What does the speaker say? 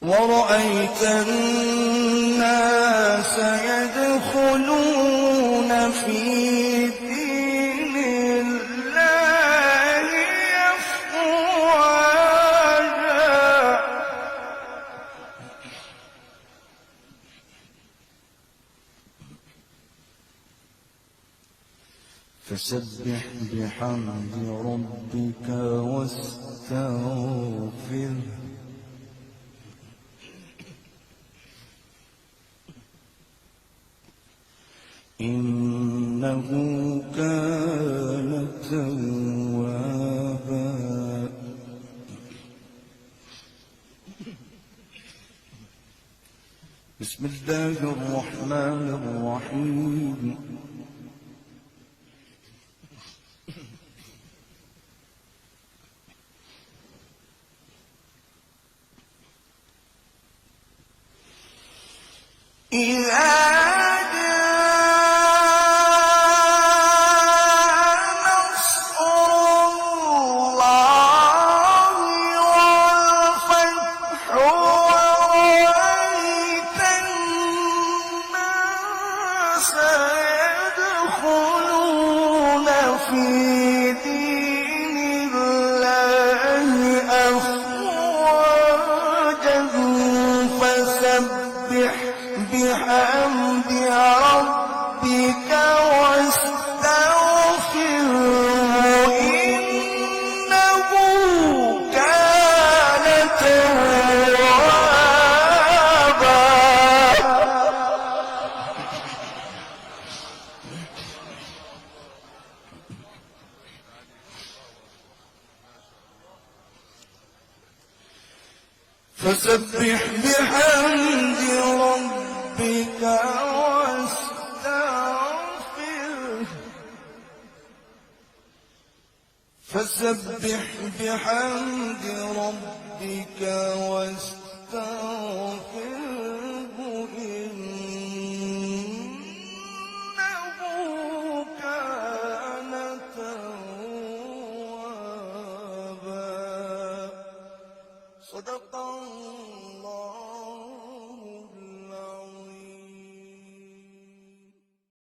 ورأيت الناس يدخلون في دين الله أفواجا فسبح بحمد ربك واستغفره إنه كان توابا. بسم الله الرحمن الرحيم. إذا بحمد ربك واستغفره إنه كان توابا. فسبح بحمد ربك واستغفره. فسبح بحمد ربك واستغفره